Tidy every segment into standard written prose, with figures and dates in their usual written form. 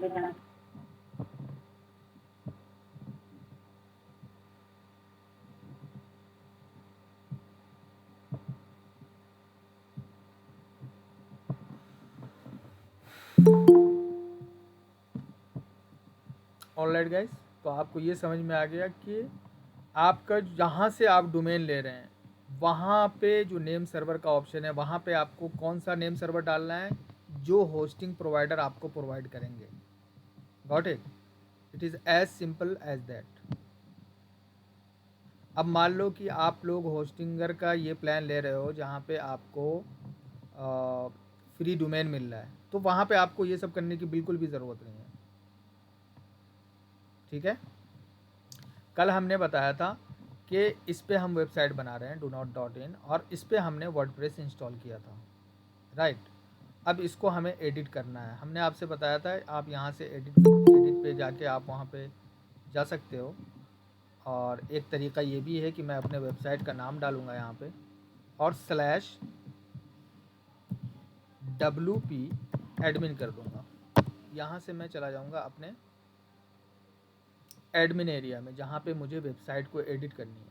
पे जाना। Alright guys, तो आपको ये समझ में आ गया कि आपका जहाँ से आप डोमेन ले रहे हैं वहाँ पे जो नेम सर्वर का ऑप्शन है वहाँ पे आपको कौन सा नेम सर्वर डालना है जो होस्टिंग प्रोवाइडर आपको प्रोवाइड करेंगे। Got it? It is as simple as that. अब मान लो कि आप लोग होस्टिंगर का ये प्लान ले रहे हो जहाँ पे आपको फ्री डोमेन मिल रहा है, तो वहाँ पे आपको ये सब करने की बिल्कुल भी ज़रूरत नहीं है। ठीक है, कल हमने बताया था कि इस पे हम वेबसाइट बना रहे हैं donot.in और इस पे हमने वर्डप्रेस इंस्टॉल किया था, राइट। अब इसको हमें एडिट करना है। हमने आपसे बताया था आप यहाँ से एडिट पे जाके आप वहाँ पे जा सकते हो। और एक तरीका ये भी है कि मैं अपने वेबसाइट का नाम डालूँगा यहाँ पे और /WP एडमिन कर दूँगा। यहाँ से मैं चला जाऊँगा अपने एडमिन एरिया में जहाँ पे मुझे वेबसाइट को एडिट करनी है।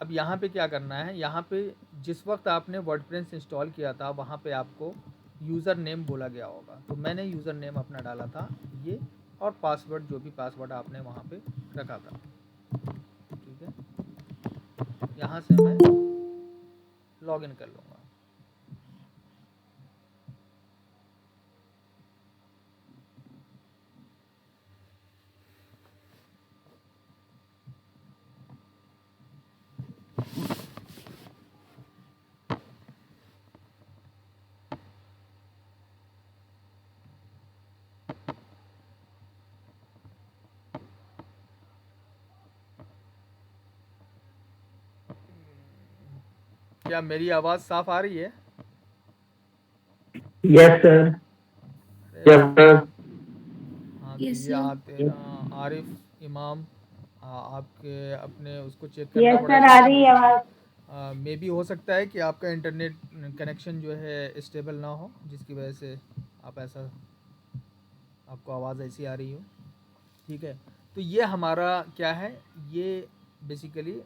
अब यहाँ पे क्या करना है, यहाँ पे जिस वक्त आपने वर्डप्रेस इंस्टॉल किया था वहाँ पे आपको यूज़र नेम बोला गया होगा, तो मैंने यूज़र नेम अपना डाला था ये, और पासवर्ड जो भी पासवर्ड आपने वहाँ पे रखा था। ठीक है, यहाँ से मैं लॉगिन कर लूँगा। क्या मेरी आवाज़ साफ आ रही है? Yes sir. अरे यस सर। हाँ, तो यस ये सर। आते आरिफ इमाम, आपके अपने उसको चेक करना यस सर, पड़ेगा। आ रही है आवाज़। मे बी हो सकता है कि आपका इंटरनेट कनेक्शन जो है स्टेबल ना हो, जिसकी वजह से आप ऐसा आपको आवाज़ ऐसी आ रही हो। ठीक है, तो ये हमारा क्या है, ये बेसिकली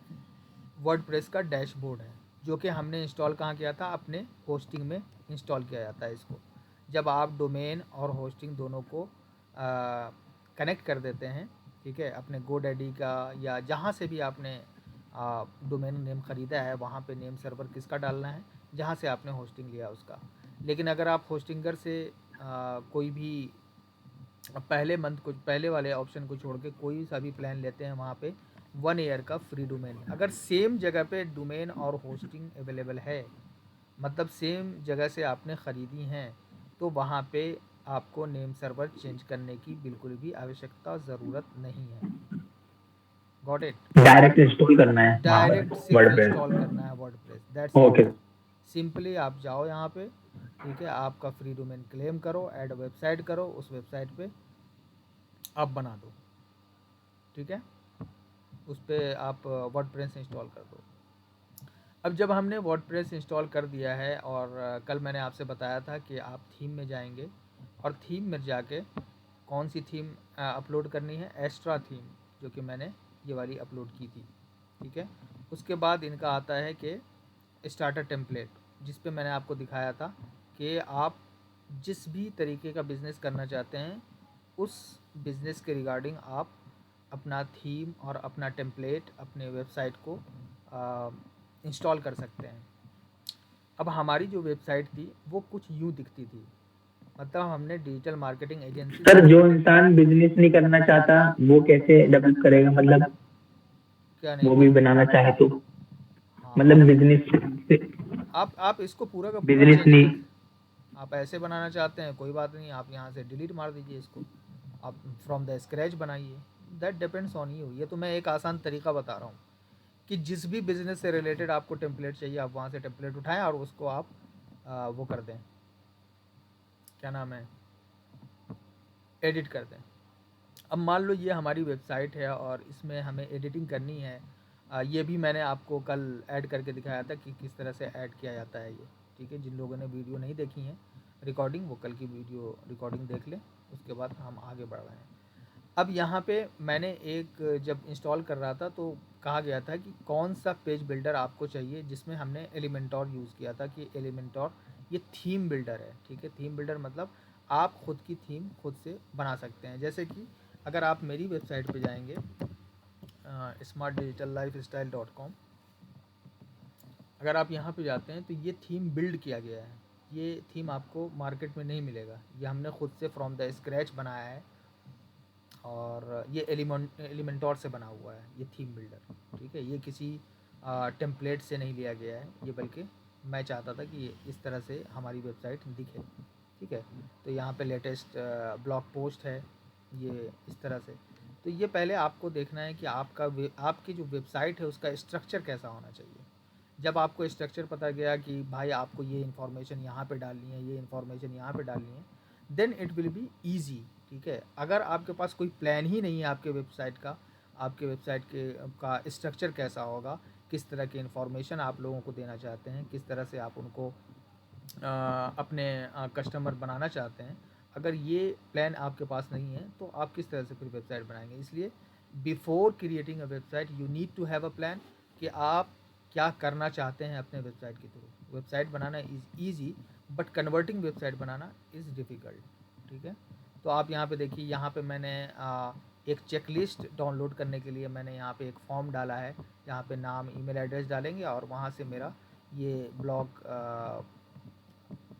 वर्डप्रेस का डैशबोर्ड है जो कि हमने इंस्टॉल कहाँ किया था, अपने होस्टिंग में इंस्टॉल किया जाता है इसको। जब आप डोमेन और होस्टिंग दोनों को कनेक्ट कर देते हैं, ठीक है, अपने गोडैडी का या जहाँ से भी आपने डोमेन नेम ख़रीदा है वहाँ पे नेम सर्वर किसका डालना है, जहाँ से आपने होस्टिंग लिया उसका। लेकिन अगर आप होस्टिंगर से कोई भी पहले मंथ को, पहले वाले ऑप्शन को छोड़ के कोई सा भी प्लान लेते हैं वहाँ पे 1 ईयर का फ्री डोमेन, अगर सेम जगह पे डोमेन और होस्टिंग अवेलेबल है, मतलब सेम जगह से आपने ख़रीदी हैं, तो वहाँ पे आपको नेम सर्वर चेंज करने की बिल्कुल भी आवश्यकता ज़रूरत नहीं है। Got it? डायरेक्ट इंस्टॉल करना है वहाँ पर डायरेक्ट सिर्फ वर्डप्रेस। इंस्टॉल करना है WordPress, that's it. Okay. Simply आप जाओ यहाँ पे, ठीक है, आपका फ्री डोमेन क्लेम करो, ऐड वेबसाइट करो, उस वेबसाइट पे आप बना दो। ठीक है, उस पर आप वर्डप्रेस इंस्टॉल कर दो। अब जब हमने वर्डप्रेस इंस्टॉल कर दिया है, और कल मैंने आपसे बताया था कि आप थीम में जाएंगे और थीम में जाके कौन सी थीम अपलोड करनी है, एस्ट्रा थीम, जो कि मैंने ये वाली अपलोड की थी। ठीक है, उसके बाद इनका आता है कि स्टार्टर टेम्पलेट, जिस पे मैंने आपको दिखाया था कि आप जिस भी तरीके का बिज़नेस करना चाहते हैं उस बिज़नेस के रिगार्डिंग आप अपना थीम और अपना टेम्पलेट अपने वेबसाइट को इंस्टॉल कर सकते हैं। अब हमारी जो वेबसाइट थी वो कुछ यूँ दिखती थी, मतलब हमने डिजिटल मार्केटिंग एजेंसी सर जो इंसान बिजनेस नहीं करना चाहता वो कैसे डेवलप करेगा, मतलब क्या नहीं वो भी बोल बनाना चाहे तो, हाँ, मतलब बिजनेस आप इसको पूरा का पूरा बिजनेस चेंज नहीं। कर, आप ऐसे बनाना चाहते हैं कोई बात नहीं, आप यहाँ से डिलीट मार दीजिए इसको, आप फ्रॉम द स्क्रैच बनाइए, दैट डिपेंड्स ऑन यू। ये तो मैं एक आसान तरीका बता रहा हूँ कि जिस भी बिज़नेस से रिलेटेड आपको टेम्पलेट चाहिए आप वहाँ से टेम्पलेट उठाएं और उसको आप वो कर दें, क्या नाम है, एडिट कर दें। अब मान लो ये हमारी वेबसाइट है और इसमें हमें एडिटिंग करनी है। ये भी मैंने आपको कल ऐड करके दिखाया था कि किस तरह से ऐड किया जाता है ये। ठीक है, जिन लोगों ने वीडियो नहीं देखी हैं रिकॉर्डिंग, वो कल की वीडियो रिकॉर्डिंग देख लें, उसके बाद हम आगे बढ़ रहे हैं। अब यहाँ पे मैंने एक जब इंस्टॉल कर रहा था तो कहा गया था कि कौन सा पेज बिल्डर आपको चाहिए, जिसमें हमने एलिमेंटोर यूज़ किया था कि एलिमेंटोर ये थीम बिल्डर है, ठीक है। थीम बिल्डर मतलब आप खुद की थीम खुद से बना सकते हैं। जैसे कि अगर आप मेरी वेबसाइट पे जाएंगे smartdigitallifestyle.com, अगर आप यहाँ पे जाते हैं तो ये थीम बिल्ड किया गया है। ये थीम आपको मार्केट में नहीं मिलेगा, ये हमने खुद से फ्रॉम द स्क्रैच बनाया है और ये एलिमेंटोर से बना हुआ है ये थीम बिल्डर, ठीक है। ये किसी टेम्पलेट से नहीं लिया गया है ये, बल्कि मैं चाहता था कि ये इस तरह से हमारी वेबसाइट दिखे, ठीक है। तो यहाँ पे लेटेस्ट ब्लॉग पोस्ट है ये इस तरह से। तो ये पहले आपको देखना है कि आपकी जो वेबसाइट है उसका स्ट्रक्चर कैसा होना चाहिए। जब आपको स्ट्रक्चर पता गया कि भाई आपको ये इन्फॉर्मेशन यहाँ पे डालनी है, ये इन्फॉर्मेशन यहाँ पे डालनी है, then it will be easy, ठीक है। अगर आपके पास कोई प्लान ही नहीं है आपके वेबसाइट का, आपके वेबसाइट के का स्ट्रक्चर कैसा होगा, किस तरह की इन्फॉर्मेशन आप लोगों को देना चाहते हैं, किस तरह से आप उनको अपने कस्टमर बनाना चाहते हैं, अगर ये प्लान आपके पास नहीं है तो आप किस तरह से फिर वेबसाइट बनाएंगे। इसलिए before creating a website you need to have a plan कि आप क्या करना चाहते हैं अपने वेबसाइट के थ्रू। वेबसाइट बनाना is easy but converting website बनाना इज़ डिफ़िकल्ट, ठीक है। तो आप यहाँ पे देखिए, यहाँ पे मैंने एक चेकलिस्ट डाउनलोड करने के लिए मैंने यहाँ पे एक फॉर्म डाला है। यहाँ पे नाम, ईमेल एड्रेस डालेंगे और वहाँ से मेरा ये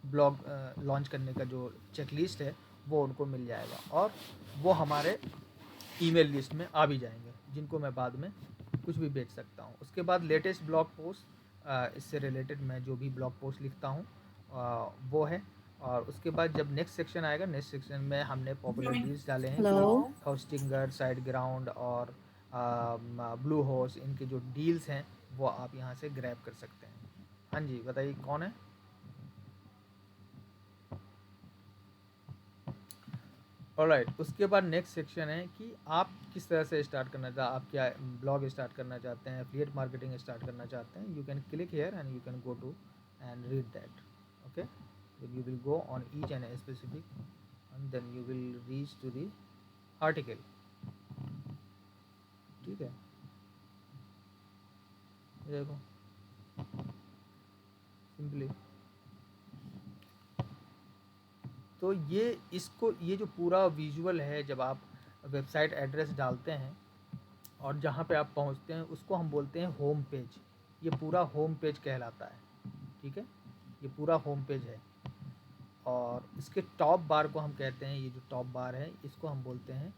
ब्लॉग लॉन्च करने का जो चेकलिस्ट है वो उनको मिल जाएगा और वो हमारे ईमेल लिस्ट में आ भी जाएंगे, जिनको मैं बाद में कुछ भी बेच सकता हूँ। उसके बाद लेटेस्ट ब्लॉग पोस्ट, इससे रिलेटेड मैं जो भी ब्लॉग पोस्ट लिखता हूँ वो है। और उसके बाद जब नेक्स्ट सेक्शन आएगा, नेक्स्ट सेक्शन में हमने पॉपुलर डील्स डाले हैं कि हेलो। होस्टिंगर, साइड ग्राउंड और ब्लू होस्ट, इनके जो डील्स हैं वो आप यहाँ से ग्रैब कर सकते हैं। हाँ जी, बताइए कौन है। ऑलराइट, उसके बाद नेक्स्ट सेक्शन है कि आप किस तरह से स्टार्ट करना चाहते हैं, आप क्या ब्लॉग स्टार्ट करना चाहते हैं, एफिलिएट मार्केटिंग स्टार्ट करना चाहते हैं। You can click here and you can go to and read that, okay. You will go on each and specific and then you will reach to the article, ठीक है। ये देखो simply, तो ये जो पूरा विजुअल है, जब आप वेबसाइट एड्रेस डालते हैं और जहाँ पे आप पहुँचते हैं उसको हम बोलते हैं होम पेज। ये पूरा होम पेज कहलाता है, ठीक है। ये पूरा होम पेज है और इसके टॉप बार को हम कहते हैं, ये जो टॉप बार है इसको हम बोलते हैं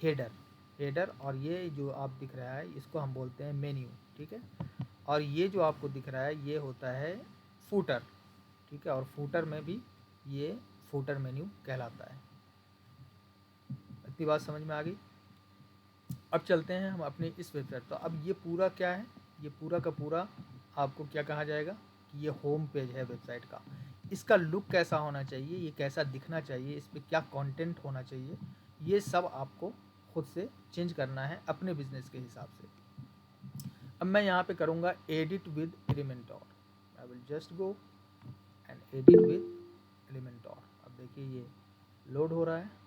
हेडर। और ये जो आप दिख रहा है इसको हम बोलते हैं मेन्यू, ठीक है। और ये जो आपको दिख रहा है ये होता है फूटर, ठीक है। और फूटर में भी ये फूटर मेन्यू कहलाता है। इतनी बात समझ में आ गई। अब चलते हैं हम अपनी इस वेबसाइट। तो अब ये पूरा क्या है, ये पूरा का पूरा आपको क्या कहा जाएगा कि ये होम पेज है वेबसाइट का। इसका लुक कैसा होना चाहिए, ये कैसा दिखना चाहिए, इस पर क्या कंटेंट होना चाहिए, ये सब आपको खुद से चेंज करना है अपने बिजनेस के हिसाब से। अब मैं यहाँ पे करूँगा edit with Elementor. I will just go and edit with Elementor. अब देखिए ये लोड हो रहा है।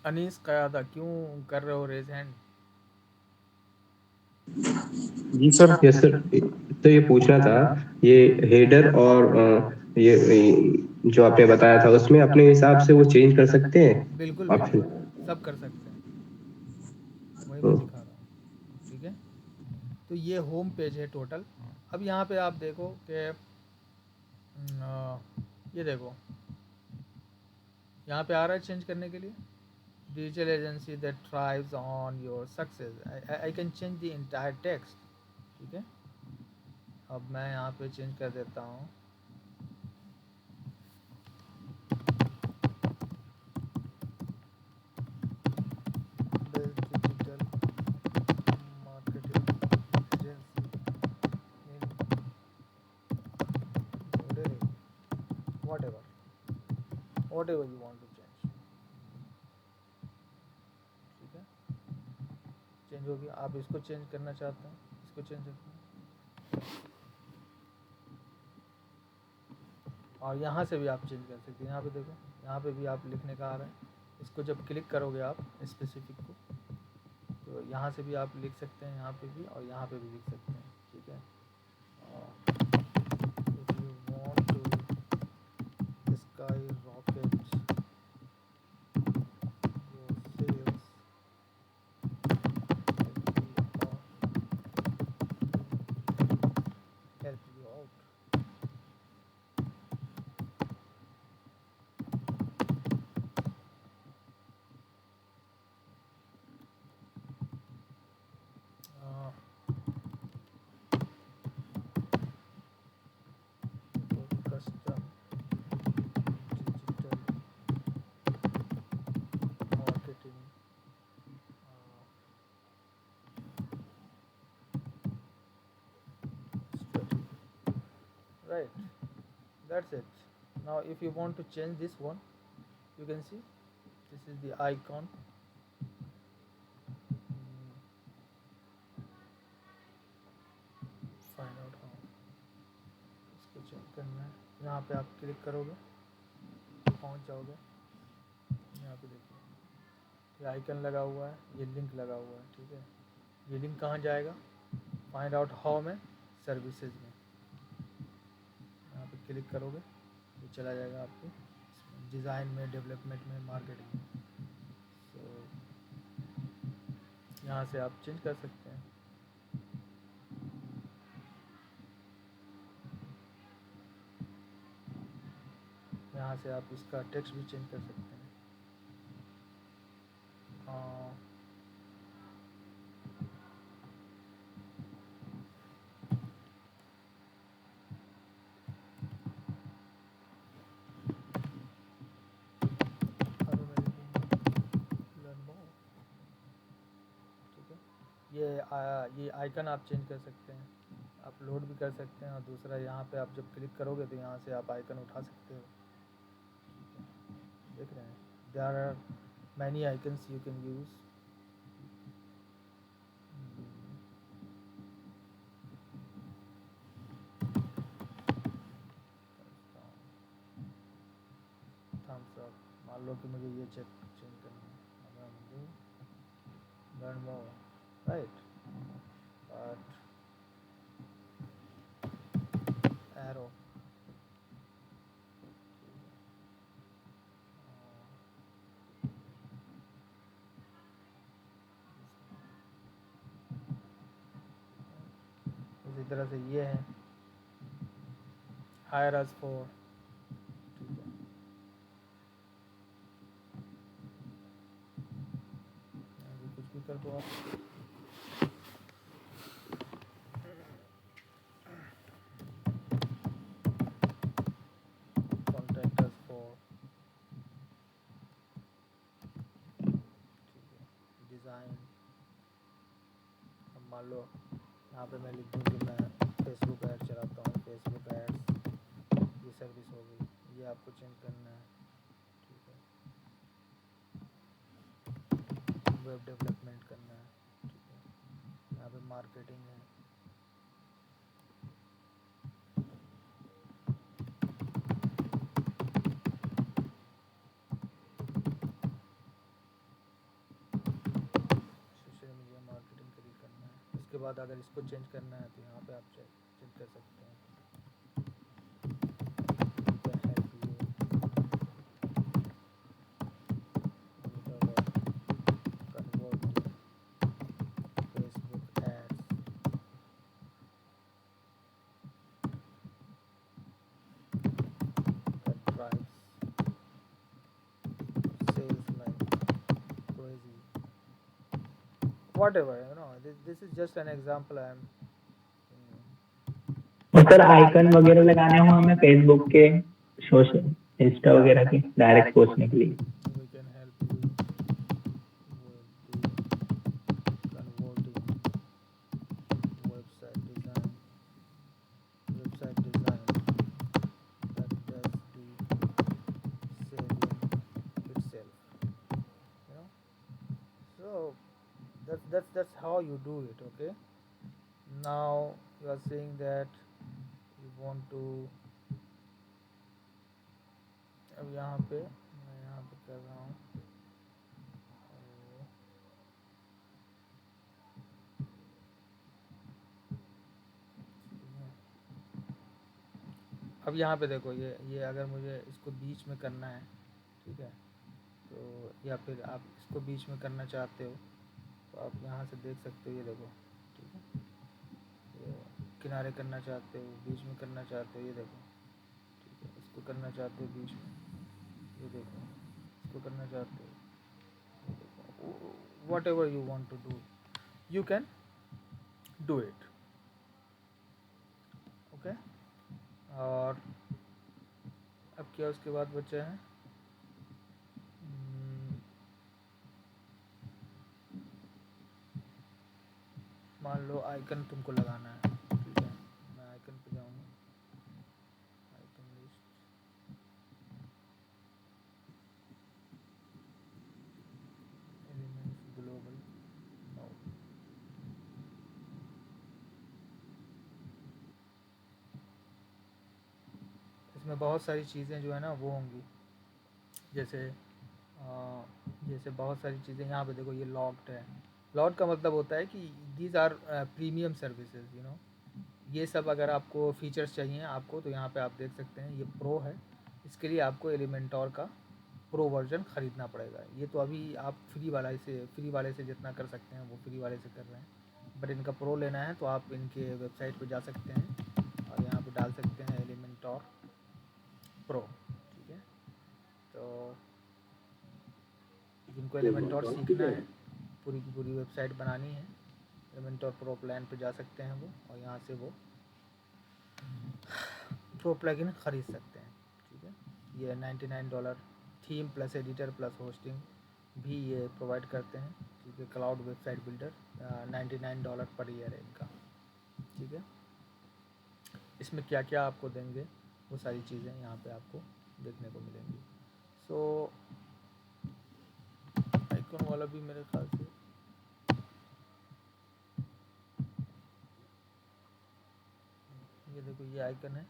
अनीस कयादा, क्यों कर रहे हो रेज हैंड। जी सर, यस सर। तो ये पूछना था, ये हेडर और ये जो आपने बताया था उसमें अपने हिसाब से वो चेंज कर सकते हैं बिल्कुल ऑप्शन। बिल्कुल सब कर सकते हैं, वही मैं दिखा रहा हूँ, ठीक है। तो ये होम पेज है टोटल। अब यहाँ पे आप देखो कि ये देखो यहाँ पे आ रहा है चेंज करने के लिए, digital agency that thrives on your success. I can change the entire text, ठीक है। अब मैं यहाँ पे चेंज कर देता हूँ digital marketing agency in whatever you want to change, ठीक है। चेंज हो गया। आप इसको चेंज करना चाहते हैं, इसको चेंज करते हैं, और यहाँ से भी आप चेंज कर सकते हैं। यहाँ पे देखो, यहाँ पे भी आप लिखने का आ रहा है। इसको जब क्लिक करोगे आप स्पेसिफिक को, तो यहाँ से भी आप लिख सकते हैं, यहाँ पे भी और यहाँ पे भी लिख सकते हैं, ठीक है। If you want to sky rocket your sales help you out. Custom digital marketing strategy. Right, that's it. Now if you want to change this one, you can see this is the icon. Find out how. इसको check करना है। यहाँ पे आप click करोगे तो पहुँच जाओगे। यहाँ पे देखिए ये आइकन लगा हुआ है, ये लिंक लगा हुआ है, ठीक है। ये लिंक कहाँ जाएगा? फाइंड आउट हाउ में, सर्विसेज में। यहाँ पे क्लिक करोगे तो चला जाएगा आपको डिज़ाइन में, डेवलपमेंट में, मार्केटिंग में। तो यहाँ से आप चेंज कर सकते हैं। यहाँ से आप इसका टेक्स्ट भी चेंज कर सकते हैं। ये आइकन आप चेंज कर सकते हैं, अपलोड भी कर सकते हैं। और दूसरा यहाँ पे आप जब क्लिक करोगे तो यहाँ से आप आइकन उठा सकते हो, देख रहे हैं। There are many icons you can use. Thumbs up, मान लो कि मुझे ये चेंज करना है, learn more, right, but arrow, इसी तरह से ये है हायर अस फॉर, ठीक है। अभी कुछ भी कर दो आप। कॉन्टैक्ट अस फॉर, ठीक है। डिज़ाइन, अब मान लो यहाँ पे मैं लिख दूँ कि मैं फेसबुक ऐड चलाता हूँ, फेसबुक एड्स, ये सर्विस हो गई, ये आपको चेंज करना है, ठीक है। वेब डेवलपमेंट करना है, ठीक है। यहाँ पे मार्केटिंग है, सोशल मीडिया मार्केटिंग के लिए करना है। इसके बाद अगर इसको चेंज करना है तो यहाँ पे आप चेंज कर सकते हैं। Whatever, you know, this is just an example I am sir icon वगैरह लगाने हो हमें फेसबुक के, सोशल इंस्टा वगैरह के डायरेक्ट पोस्टने के लिए। we can help you with the converting website design that does the selling itself, you know. So that's how you do it. Okay, now you are saying that you want to, अब यहाँ पे मैं यहाँ पे कर रहा हूँ, अब यहाँ पे देखो ये अगर मुझे इसको बीच में करना है, ठीक है, तो या फिर आप इसको बीच में करना चाहते हो तो आप यहाँ से देख सकते हो, ये देखो, ठीक है, ये किनारे करना चाहते हो, बीच में करना चाहते हो, ये देखो, ठीक है, इसको करना चाहते हो बीच में, ये देखो, इसको करना चाहते हो, ये देखो, whatever you want to do you can do it. Okay, और अब क्या उसके बाद बचा है, मान लो आइकन तुमको लगाना है, ठीक है, मैं आइकन पे जाऊँगा, आइकन लिस्ट, एलिमेंट्स ग्लोबल, इसमें बहुत सारी चीज़ें जो है ना वो होंगी, जैसे जैसे बहुत सारी चीज़ें यहाँ पे देखो, ये लॉक्ड है। लॉक्ड का मतलब होता है कि these are premium services, you know, ये सब अगर आपको फीचर्स चाहिए आपको तो यहाँ पे आप देख सकते हैं, ये प्रो है, इसके लिए आपको एलिमेंटोर का प्रो वर्जन ख़रीदना पड़ेगा। ये तो अभी आप फ्री वाले से जितना कर सकते हैं वो फ्री वाले से कर रहे हैं, बट इनका प्रो लेना है तो आप इनके वेबसाइट पे जा सकते हैं और यहाँ पे डाल सकते हैं एलिमेंटोर प्रो, ठीक है। तो जिनको एलिमेंटोर सीखना है, पूरी की पूरी वेबसाइट बनानी है, एलिमेंटोर प्रो प्लान पे जा सकते हैं वो, और यहाँ से वो प्रो प्लगइन ख़रीद सकते हैं, ठीक है। ये $99 theme plus editor plus hosting भी ये प्रोवाइड करते हैं, ठीक है। Cloud website builder $99 per year है इनका, ठीक है। इसमें क्या क्या आपको देंगे वो सारी चीज़ें यहाँ पे आपको देखने को मिलेंगी। सो आइकन वाला भी मेरे ख्याल से, ये देखो ये आइकन है,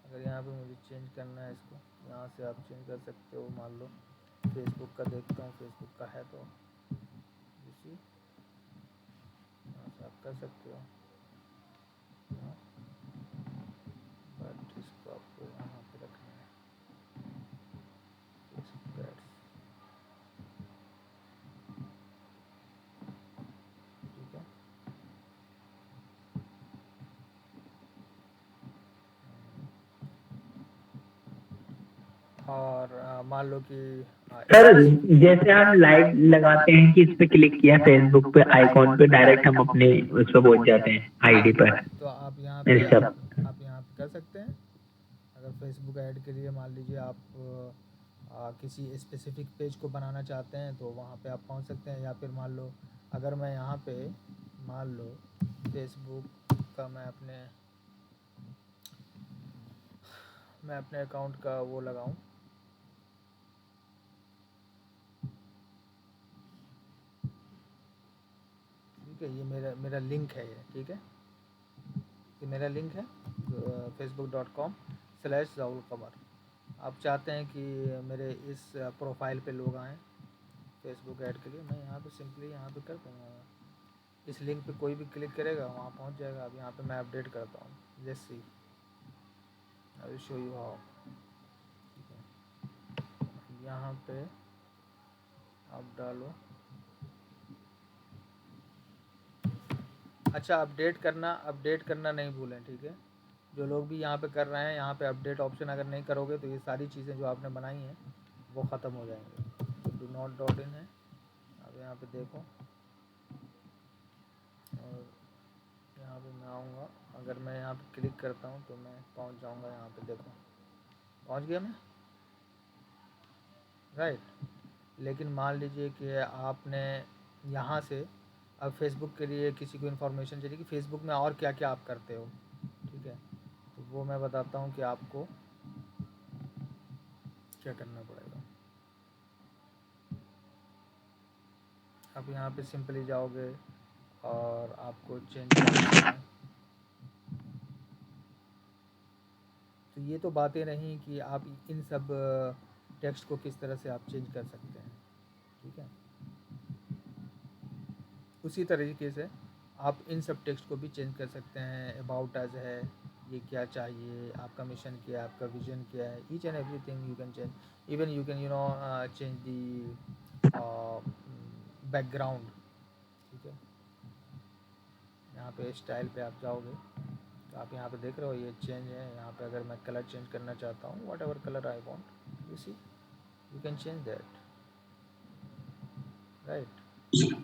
अगर यहाँ पे मुझे चेंज करना है इसको, यहाँ से आप चेंज कर सकते हो। मान लो फेसबुक का देखता हूँ, फेसबुक का है तो इसी यहाँ से आप कर सकते हो, बट इसको आपको यहाँ पे रखना है, फेसबुक एड्स, ठीक है। और मान लो कि सर जैसे हम लाइव लगाते हैं कि इस पे क्लिक किया फेसबुक पे आइकॉन पे, डायरेक्ट हम अपने उस पर पहुंच जाते हैं आईडी पर, तो आप यहाँ इंस्टा। पे कर सकते हैं। अगर फेसबुक ऐड के लिए मान लीजिए आप किसी स्पेसिफिक पेज को बनाना चाहते हैं तो वहाँ पे आप पहुँच सकते हैं, या फिर मान लो अगर मैं यहाँ पे मान लो फेसबुक का मैं अपने अकाउंट का वो लगाऊं, ठीक है, ये मेरा लिंक है ये, ठीक है, ये मेरा लिंक है facebook.com/राहुल कमर। आप चाहते हैं कि मेरे इस प्रोफाइल पे लोग आएँ फेसबुक ऐड के लिए, मैं यहाँ पे सिंपली यहाँ पे कर दूँगा, इस लिंक पे कोई भी क्लिक करेगा वहाँ पहुँच जाएगा। अब यहाँ पे मैं अपडेट करता हूँ, let's see, I will show you how, ठीक है। यहाँ पे आप डालो, अच्छा अपडेट करना नहीं भूलें, ठीक है। जो लोग भी यहाँ पे कर रहे हैं, यहाँ पे अपडेट ऑप्शन अगर नहीं करोगे तो ये सारी चीज़ें जो आपने बनाई हैं वो ख़त्म हो जाएंगी। डू नॉट डॉट इन है, अब यहाँ पे देखो, और यहाँ पे मैं आऊँगा, अगर मैं यहाँ पे क्लिक करता हूँ तो मैं पहुँच जाऊँगा, यहाँ पे देखो पहुँच गया मैं, राइट। लेकिन मान लीजिए कि आपने यहाँ से अब फेसबुक के लिए किसी को इन्फॉर्मेशन चाहिए कि फेसबुक में और क्या क्या आप करते हो, ठीक है, तो वो मैं बताता हूँ कि आपको क्या करना पड़ेगा। आप यहाँ पे सिंपली जाओगे, और आपको चेंज करना है। तो ये तो बातें रहीं कि आप इन सब टेक्स्ट को किस तरह से आप चेंज कर सकते हैं, ठीक है। उसी तरीके से आप इन सब टेक्स्ट को भी चेंज कर सकते हैं। अबाउट अस है, ये क्या चाहिए, आपका मिशन क्या है, आपका विजन क्या है, each and everything you can change. Even you can change the background, ठीक है। यहाँ पे स्टाइल पे आप जाओगे तो आप यहाँ पे देख रहे हो ये चेंज है। यहाँ पे अगर मैं कलर चेंज करना चाहता हूँ, whatever colour I want, you see you can change that, right.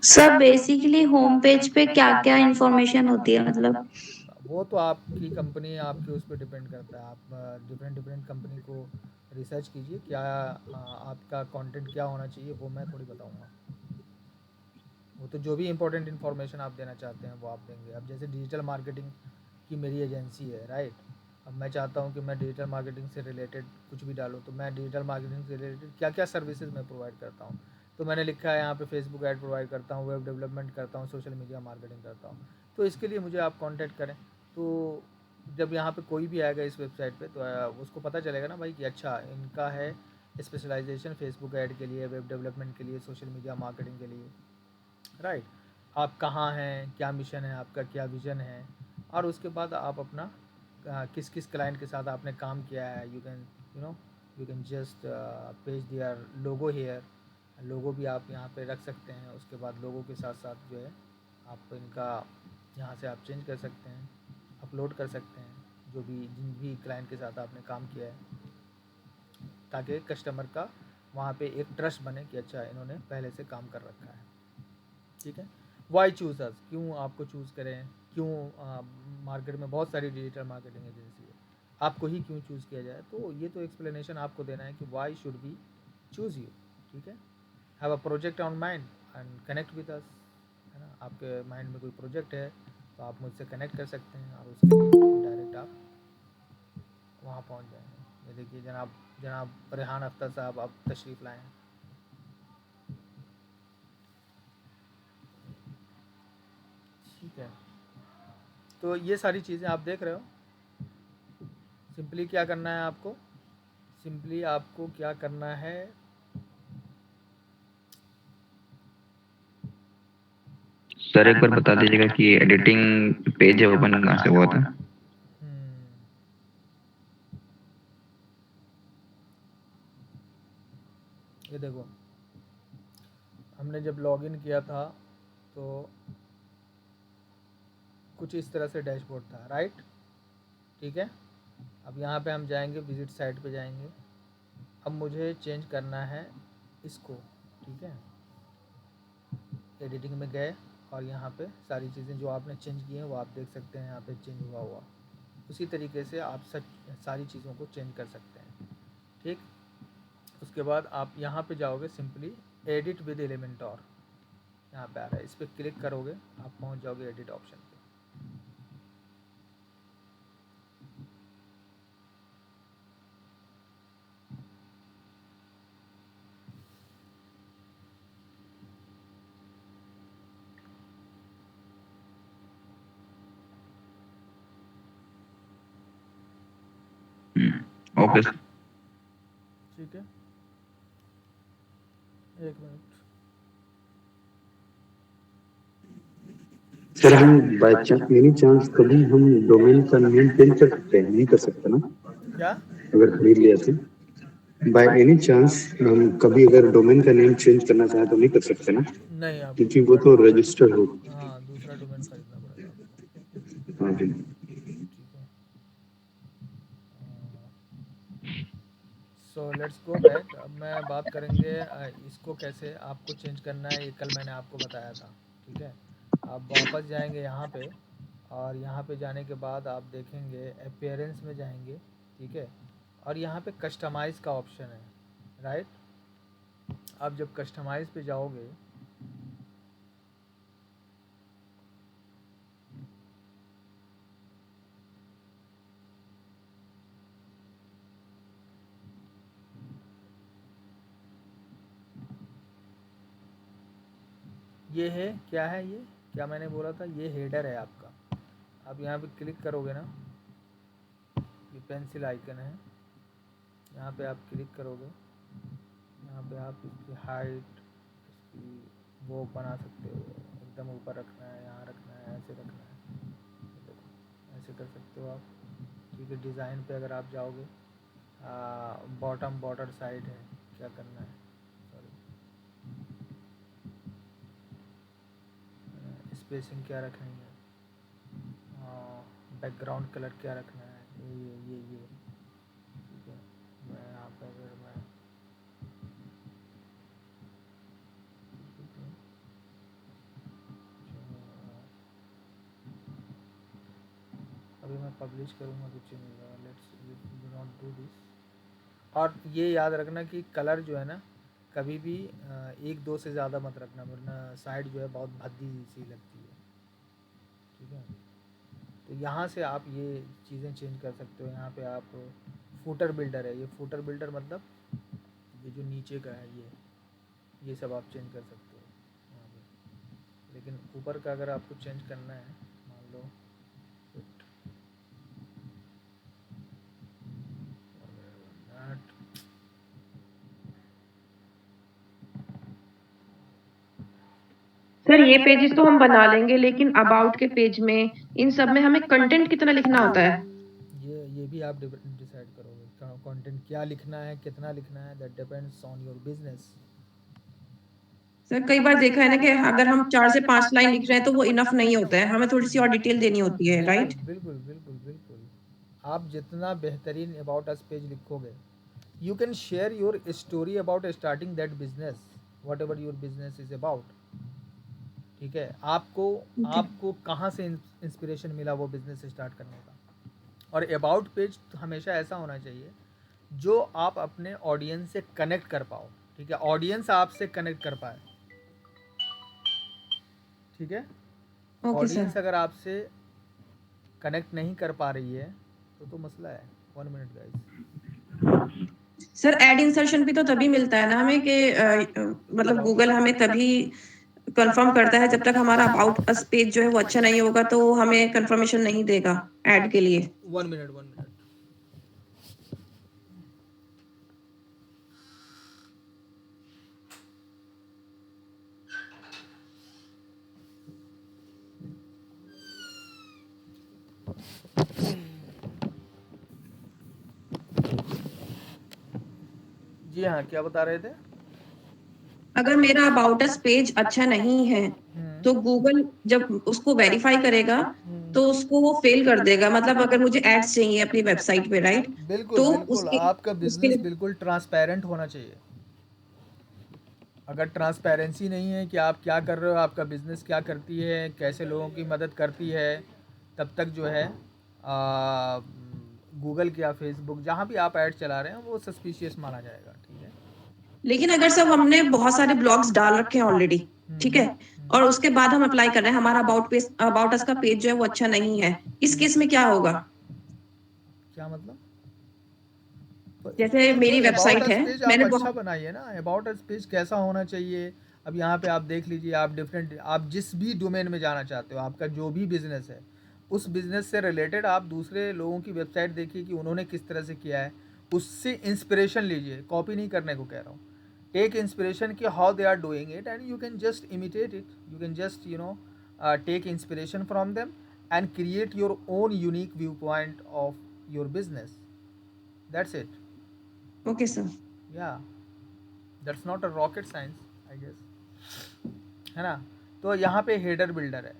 Sir basically home page पे क्या क्या इंफॉर्मेशन होती है, मतलब? वो तो आपकी कंपनी आपके उस पर डिपेंड करता है। आप डिफरेंट डिफरेंट कंपनी को रिसर्च कीजिए, क्या आपका कंटेंट क्या होना चाहिए, वो मैं थोड़ी बताऊंगा। वो तो जो भी इंपॉर्टेंट इन्फॉर्मेशन आप देना चाहते हैं वो आप देंगे। अब जैसे डिजिटल मार्केटिंग की मेरी एजेंसी है, राइट। अब मैं चाहता हूँ कि मैं डिजिटल मार्केटिंग से रिलेटेड कुछ भी डालूँ, तो मैं डिजिटल मार्केटिंग से रिलेटेड क्या क्या सर्विसेज मैं प्रोवाइड करता हूँ, तो मैंने लिखा है यहाँ पे फेसबुक ऐड प्रोवाइड करता हूँ, वेब डेवलपमेंट करता हूँ, सोशल मीडिया मार्केटिंग करता हूँ। तो इसके लिए मुझे आप कॉन्टैक्ट करें। तो जब यहाँ पे कोई भी आएगा इस वेबसाइट पे, तो उसको पता चलेगा ना भाई कि अच्छा इनका है स्पेशलाइजेशन फेसबुक ऐड के लिए, वेब डेवलपमेंट के लिए, सोशल मीडिया मार्केटिंग के लिए, राइट। आप कहाँ हैं, क्या मिशन है आपका, क्या विज़न है, और उसके बाद आप अपना किस किस क्लाइंट के साथ आपने काम किया है। You can just page their logo here. Logo भी आप यहाँ पे रख सकते हैं। उसके बाद लोगो के साथ साथ जो है आप इनका यहाँ से आप चेंज कर सकते हैं, अपलोड कर सकते हैं, जो भी जिन भी क्लाइंट के साथ आपने काम किया है, ताकि कस्टमर का वहाँ पे एक ट्रस्ट बने कि अच्छा इन्होंने पहले से काम कर रखा है, ठीक है। वाई चूज अस, क्यों आपको चूज़ करें, क्यों मार्केट में बहुत सारी डिजिटल मार्केटिंग एजेंसी है, आपको ही क्यों चूज़ किया जाए। तो ये तो एक्सप्लेनेशन आपको देना है कि why should be choose you, ठीक है। Have a project on mind and connect with us, है ना। आपके माइंड में कोई प्रोजेक्ट है तो आप मुझसे कनेक्ट कर सकते हैं और उसके लिए डायरेक्ट आप वहाँ पहुँच जाएंगे। ये देखिए जनाब जनाब रेहान अख्तर साहब आप तशरीफ़ लाए हैं, ठीक है। तो ये सारी चीज़ें आप देख रहे हो। सिंपली क्या करना है आपको, सिंपली आपको क्या करना है, सर एक बार बता दीजिएगा कि एडिटिंग पेज ओपन कहाँ से हुआ था? ये देखो हमने जब लॉगिन किया था तो कुछ इस तरह से डैशबोर्ड था, राइट, ठीक है। अब यहाँ पे हम जाएंगे, विजिट साइट पे जाएंगे। अब मुझे चेंज करना है इसको, ठीक है। एडिटिंग में गए और यहाँ पे सारी चीज़ें जो आपने चेंज की हैं वो आप देख सकते हैं यहाँ पे चेंज हुआ। उसी तरीके से आप सारी चीज़ों को चेंज कर सकते हैं, ठीक। उसके बाद आप यहाँ पे जाओगे, सिंपली एडिट विद एलिमेंटोर यहाँ पे आ रहा है, इस पर क्लिक करोगे आप पहुँच जाओगे एडिट ऑप्शन पे। Okay sir. ठीक है, एक मिनट। सर हम बाय चांस एनी चांस कभी हम डोमेन का नेम चेंज कर सकते हैं? नहीं कर सकते ना, क्या अगर खरीद लिया तो? बाय एनी चांस हम कभी अगर डोमेन का नेम चेंज करना चाहें तो नहीं कर सकते ना, नहीं, आपको क्योंकि वो तो रजिस्टर्ड हो। हाँ दूसरा डोमेन खरीदना पड़ेगा आपको, हाँ जी। ठीक है। So let's go back. अब मैं बात करेंगे इसको कैसे आपको चेंज करना है, ये कल मैंने आपको बताया था, ठीक है। आप वापस जाएंगे यहाँ पे और यहाँ पे जाने के बाद आप देखेंगे अपीयरेंस में जाएंगे, ठीक है। और यहाँ पे कस्टमाइज़ का ऑप्शन है, राइट। आप जब कस्टमाइज़ पे जाओगे ये है, क्या है ये, क्या मैंने बोला था, ये हेडर है आपका। आप यहाँ पे क्लिक करोगे ना, ये पेंसिल आइकन है, यहाँ पे आप क्लिक करोगे, यहाँ पे आप इसकी हाइट, इसकी वो बना सकते हो, एकदम ऊपर रखना है, यहाँ रखना है, ऐसे रखना है, देखो ऐसे कर सकते हो आप। ठीक है, डिज़ाइन पे अगर आप जाओगे, बॉटम बॉर्डर साइड है, क्या करना है, सॉरी, स्पेसिंग क्या रखनी है, बैकग्राउंड कलर क्या रखना है, ये ठीक है। मैं यहाँ पे अगर मैं अभी मैं पब्लिश करूँगा कुछ नहीं होगा, let's do not do this. और ये याद रखना कि कलर जो है ना, कभी भी एक दो से ज़्यादा मत रखना, वरना साइड जो है बहुत भद्दी सी लगती है। ठीक है, तो यहाँ से आप ये चीज़ें चेंज कर सकते हो। यहाँ पे आप फूटर बिल्डर है, ये फूटर बिल्डर मतलब ये जो नीचे का है, ये सब आप चेंज कर सकते हो यहाँ पे। लेकिन ऊपर का अगर आपको चेंज करना है, मान लो सर ये पेजेस तो हम बना लेंगे, लेकिन अबाउट के पेज में, इन सब में हमें कंटेंट कितना लिखना होता है? ये भी आप डिसाइड करोगे कंटेंट क्या लिखना है, कितना लिखना है, that depends on your business. Sir कई बार देखा है ना कि अगर हम 4 से 5 लाइन लिख रहे हैं तो वो इनफ नहीं होता है, हमें थोड़ी सी और डिटेल देनी होती है, राइट? बिल्कुल बिल्कुल बिल्कुल। आप जितना बेहतरीन अबाउट अस पेज लिखोगे, you can share your story about starting that business, what ever your business is about. ठीक है, आपको कहाँ से इंस्पिरेशन मिला वो बिजनेस स्टार्ट करने का। और अबाउट पेज हमेशा ऐसा होना चाहिए जो आप अपने ऑडियंस से कनेक्ट कर पाओ। ठीक है, ऑडियंस आपसे कनेक्ट कर पाए। ठीक है, ऑडियंस अगर आपसे कनेक्ट नहीं कर पा रही है तो मसला है। 1 minute guys. Sir ad insertion भी तो तभी मिलता है ना हमें कि मतलब गूगल हमें तभी कंफर्म करता है, जब तक हमारा अबाउट अस पेज जो है वो अच्छा नहीं होगा तो हमें कंफर्मेशन नहीं देगा ऐड के लिए। 1 मिनट 1 मिनट। जी हाँ, क्या बता रहे थे? अगर मेरा अबाउट अस पेज अच्छा नहीं है तो गूगल जब उसको वेरीफाई करेगा तो उसको वो फेल कर देगा। मतलब अगर मुझे एड्स चाहिए अपनी वेबसाइट पे, राइट? बिल्कुल तो बिल्कुल, आपका बिजनेस बिल्कुल ट्रांसपेरेंट होना चाहिए। अगर ट्रांसपेरेंसी नहीं है कि आप क्या कर रहे हो, आपका बिजनेस क्या करती है, कैसे लोगों की मदद करती है, तब तक जो है गूगल या फेसबुक जहाँ भी आप ऐड चला रहे हैं वो सस्पिशियस माना जाएगा। ठीक है, लेकिन अगर सब हमने बहुत सारे ब्लॉग्स डाल रखे हैं ऑलरेडी, ठीक है, और उसके बाद हम अप्लाई कर रहे हैं, हमारा अबाउट अस का पेज जो है वो अच्छा नहीं है, इस केस में क्या होगा? क्या मतलब? जैसे मेरी वेबसाइट है, मैंने अच्छा बनाइए ना। अबाउट अस पेज कैसा होना चाहिए? अब यहाँ पे आप देख लीजिए, आप जिस भी डोमेन में जाना चाहते हो, आपका जो भी बिजनेस है, उस बिजनेस से रिलेटेड आप दूसरे लोगों की वेबसाइट देखिए कि उन्होंने किस तरह से किया है, उससे इंस्पिरेशन लीजिए। कॉपी नहीं करने को कह रहा हूँ, टेक इंस्पिरेशन कि how they are doing it and you can just imitate it. You can just take inspiration from them and create your own unique view point of your business. That's it. Okay sir. Yeah, that's not a rocket science, I guess, है ना। तो यहाँ पे header builder है,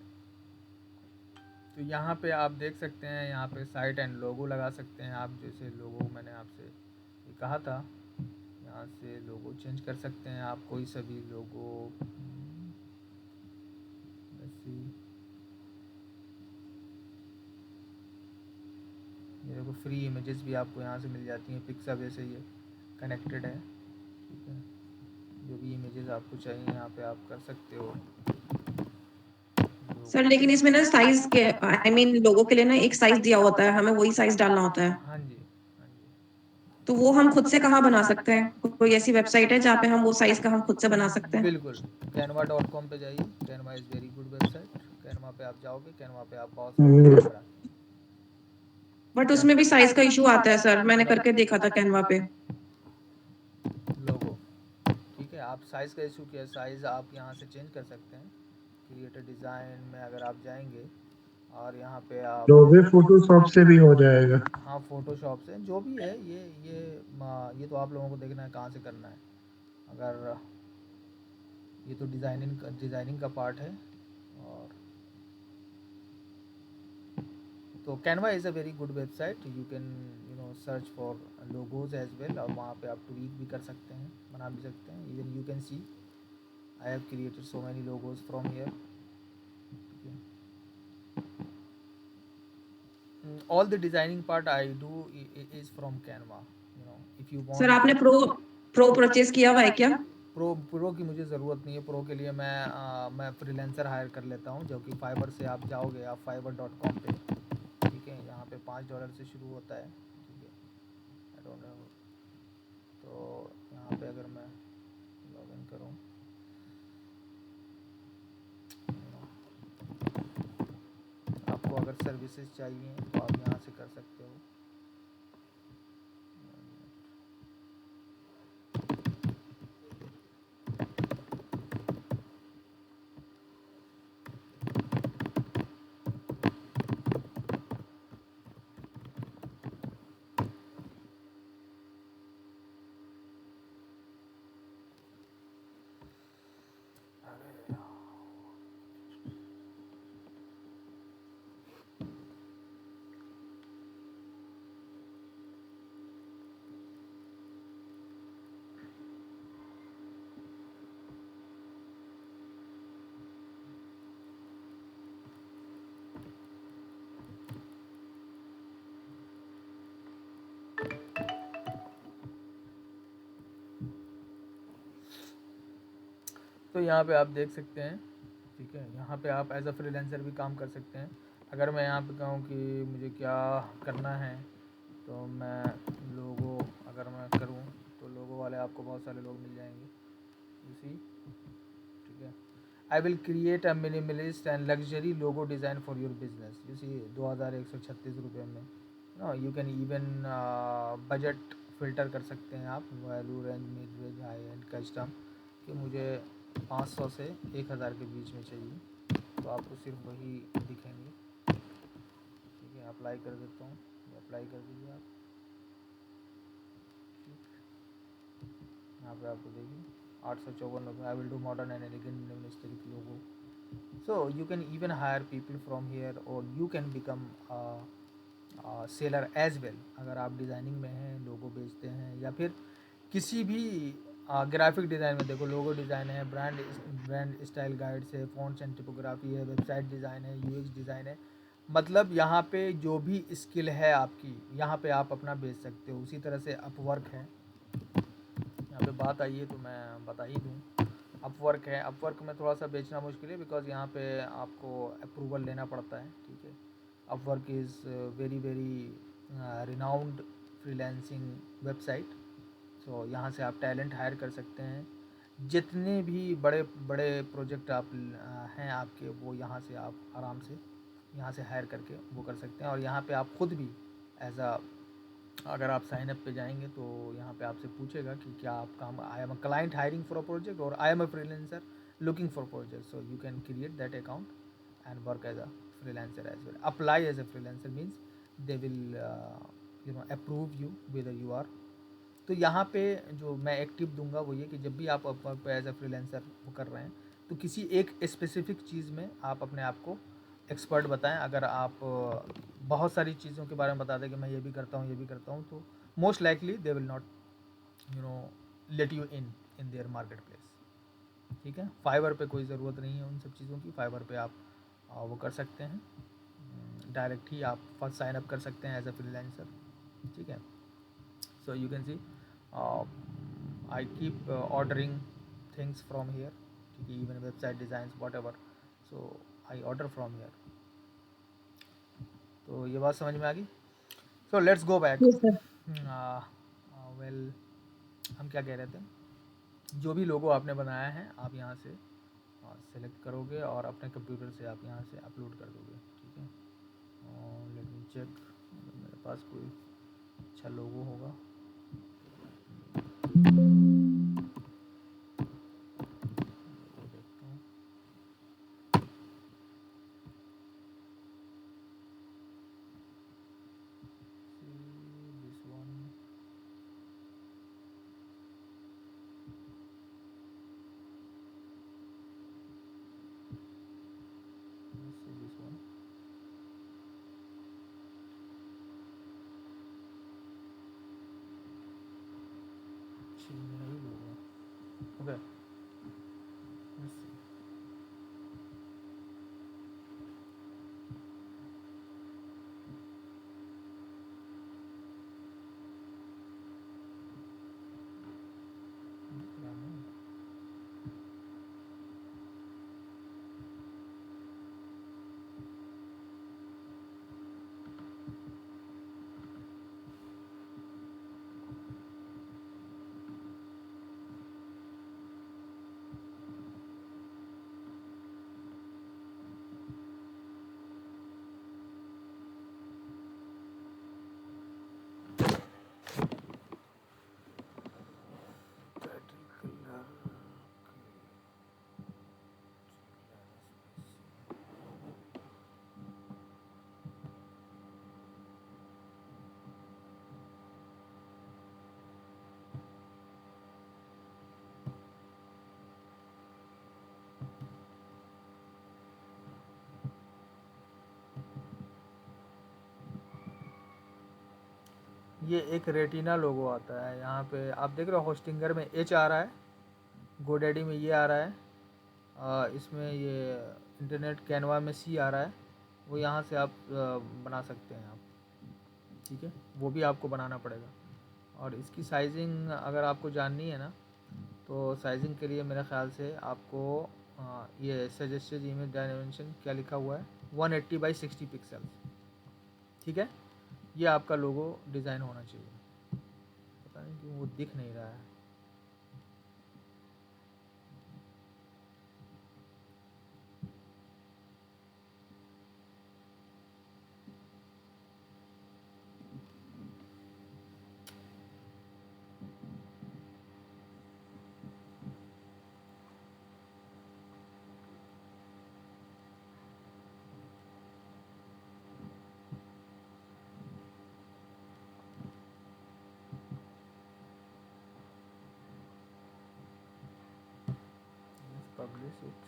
तो यहाँ पे आप देख सकते हैं, यहाँ पे साइट एंड लोगो लगा सकते हैं आप। जैसे लोगो मैंने आपसे ये कहा था, यहाँ से लोगो चेंज कर सकते हैं आप, कोई सा भी लोगो। ये देखो, फ्री इमेजेस भी आपको यहाँ से मिल जाती हैं, पिक्सावे से ये कनेक्टेड है। ठीक है, जो भी इमेजेस आपको चाहिए यहाँ पे आप कर सकते हो। सर लेकिन इसमें ना साइज के आई मीन लोगों के लिए ना एक साइज दिया होता है, हमें वही साइज डालना होता है। हाँ जी, हाँ जी। तो वो हम खुद से कहाँ बना सकते हैं? कोई ऐसी वेबसाइट है जहाँ पे हम वो साइज का हम खुद से बना सकते हैं? बिल्कुल, canva.com पे जाइए। Canva is very good website. Canva पे आप जाओगे, कैनवा पे आप बहुत सारे logo बना सकते बट उसमें भी साइज का इशू आता है सर, मैंने करके देखा था कैनवा पे। हैं लोगो। ठीक है, आप साइज़ का इशू किया, साइज़ आप यहाँ से चेंज कर सकते हैं। क्रिएटर डिज़ाइन में अगर आप जाएंगे और यहाँ पे आप तो भी फोटोशॉप से भी हो जाएगा। हाँ फोटोशॉप से जो भी है, ये तो आप लोगों को देखना है कहाँ से करना है। अगर ये तो डिज़ाइनिंग का पार्ट है। और तो Canva is a very good website, you can search for logos as well, और वहाँ पे आप ट्वीक भी कर सकते हैं, बना भी सकते हैं। Even you can see I have created so many logos from here. all the designing part I do is from Canva. If you want sir आपने प्रो परचेज किया हुआ है क्या? प्रो की मुझे ज़रूरत नहीं है। प्रो के लिए मैं फ्रीलांसर हायर कर लेता हूँ, जो कि फाइबर से आप जाओगे, आप fiverr.com पे, ठीक है, यहाँ पे $5 से शुरू होता है, ठीक है। आई डोंट नो, तो यहाँ पे अगर मैं लॉग इन करूँ, आपको अगर सर्विसेज चाहिए तो आप यहाँ से कर सकते हो। तो यहाँ पे आप देख सकते हैं, ठीक है, यहाँ पे आप एज अ फ्रीलांसर भी काम कर सकते हैं। अगर मैं यहाँ पे कहूँ कि मुझे क्या करना है, तो मैं लोगो अगर मैं करूँ तो लोगो वाले आपको बहुत सारे लोग मिल जाएंगे, इसी, ठीक है। I will create a minimalist and luxury logo design for your business, इसी 2136 रुपये में। You can even budget filter कर सकते हैं आप, value range, mid range, high and custom, कि मुझे 500 से 1000 के बीच में चाहिए, तो आपको सिर्फ वही दिखेंगे, ठीक है। अप्लाई कर देता हूँ, अप्लाई कर दीजिए आप, यहाँ पे आपको देखिए 854 रुपये। I will do modern and elegant minimalistic logo, so you can even hire people from here, और you can become seller as well. अगर आप डिज़ाइनिंग में हैं, लोगो बेचते हैं, या फिर किसी भी ग्राफिक डिज़ाइन में, देखो लोगो डिज़ाइन है, ब्रांड स्टाइल गाइड्स है, फ़ॉन्ट्स एंड टिपोग्राफी है, वेबसाइट डिज़ाइन है, यूएक्स डिज़ाइन है, मतलब यहाँ पे जो भी स्किल है आपकी, यहाँ पे आप अपना बेच सकते हो। उसी तरह से अपवर्क है, यहाँ पे बात आई है तो मैं बता ही दूँ। अपवर्क है, अपवर्क में थोड़ा सा बेचना मुश्किल है, बिकॉज यहाँ पे आपको अप्रूवल लेना पड़ता है, ठीक है। Upwork is very renowned freelancing website, so यहाँ से आप टैलेंट हायर कर सकते हैं। जितने भी बड़े बड़े प्रोजेक्ट आप हैं आपके, वो यहाँ से आप आराम से यहाँ से हायर करके वो कर सकते हैं। और यहाँ पे आप खुद भी एज अ, अगर आप साइन अप पे जाएंगे तो यहाँ पे आपसे पूछेगा कि क्या आप काम, I am a client hiring for a project, और I am a freelancer looking for project, so you can create that account and work as a freelancer as well. Apply as a freelancer means they will approve you whether you are. तो यहाँ पे जो मैं एक tip दूंगा वो ये कि जब भी आप अपवर्क पे एज अ फ्रीलांसर वो कर रहे हैं, तो किसी एक स्पेसिफिक चीज़ में आप अपने आप को एक्सपर्ट बताएं। अगर आप बहुत सारी चीज़ों के बारे में बता दें कि मैं ये भी करता हूँ, ये भी करता हूँ, तो most likely they will not let you in their market place, ठीक है। फाइवर पे कोई ज़रूरत नहीं है उन सब चीज़ों की। फाइवर पे आप वो कर सकते हैं, डायरेक्ट ही आप फर्स्ट साइन अप कर सकते हैं एज अ फ्रीलांसर, ठीक है। So you can see I keep ordering things from here, even website designs, whatever, so I order from here. तो ये बात समझ में आ गई। So let's go back. Yes, sir. Well, हम क्या कह रहे थे, जो भी लोगो आपने बनाया है आप यहाँ से सेलेक्ट करोगे और अपने कंप्यूटर से आप यहाँ से अपलोड कर दोगे, ठीक है। और लेट मी चेक, मेरे पास कोई अच्छा लोगो होगा। वो देखता हूँ। This one, this one. मेरा भी लोगो है, ओके। Let's see. ये एक रेटिना लोगो आता है, यहाँ पे आप देख रहे हो होस्टिंगर में H आ रहा है, गोडैडी में ये आ रहा है, इसमें ये इंटरनेट कैनवा में C आ रहा है, वो यहाँ से आप बना सकते हैं आप, ठीक है। वो भी आपको बनाना पड़ेगा। और इसकी साइजिंग अगर आपको जाननी है ना, तो साइजिंग के लिए मेरे ख्याल से आपको ये सजेस्टेड इमेज डायमेंशन क्या लिखा हुआ है, 180x60 पिक्सल्स, ठीक है। ये आपका लोगो डिज़ाइन होना चाहिए। पता नहीं क्यों वो दिख नहीं रहा है। Publish it.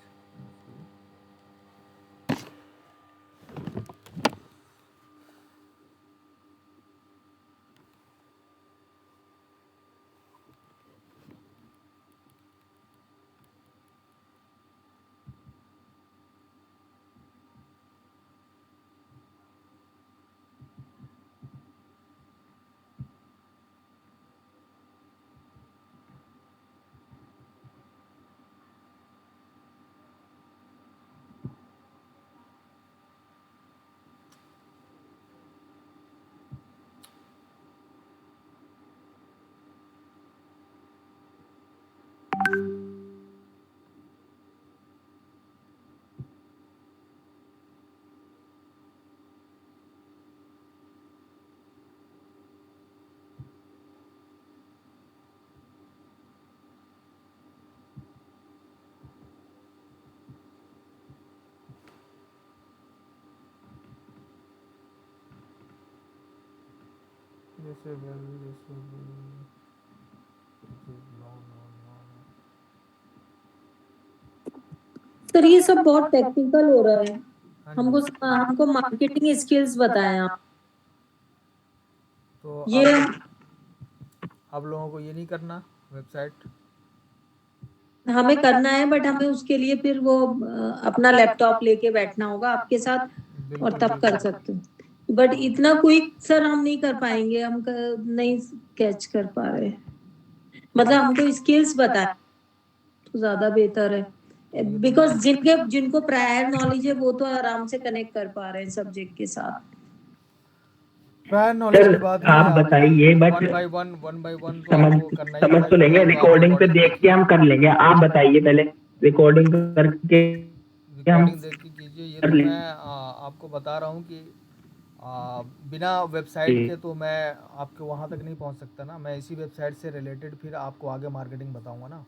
This will be, this will be, this is no. Sir ये सब बहुत टेक्निकल हो रहा है। हाँ जी। हमको मार्केटिंग स्किल्स बताएं आप। तो ये आप लोगों को ये नहीं करना, वेबसाइट हमें करना है, बट हमें उसके लिए फिर वो अपना लैपटॉप लेके बैठना होगा आपके साथ और तब कर सकते हैं। बट इतना क्विक सर हम नहीं कर पाएंगे, हम नहीं कैच कर पा रहे। मतलब हमको स्किल्स बताए तो ज्यादा बेहतर है, बिकॉज जिनको प्रायर नॉलेज है वो तो आराम से कनेक्ट कर पा रहे हैं सब्जेक्ट के साथ। प्रायर नॉलेज की बात आप बताइए, बट वन बाय वन तो आपको करना ही समझ तो लेंगे, रिकॉर्डिंग पे देख के हम कर लेंगे। आप बताइए पहले रिकॉर्डिंग करके हम रिकॉर्डिंग देख के कीजिए। ये तो मैं आपको बता रहा हूँ कि बिना वेबसाइट के तो मैं आपके वहाँ तक नहीं पहुँच सकता ना। मैं इसी वेबसाइट से रिलेटेड फिर आपको आगे मार्केटिंग बताऊँगा ना।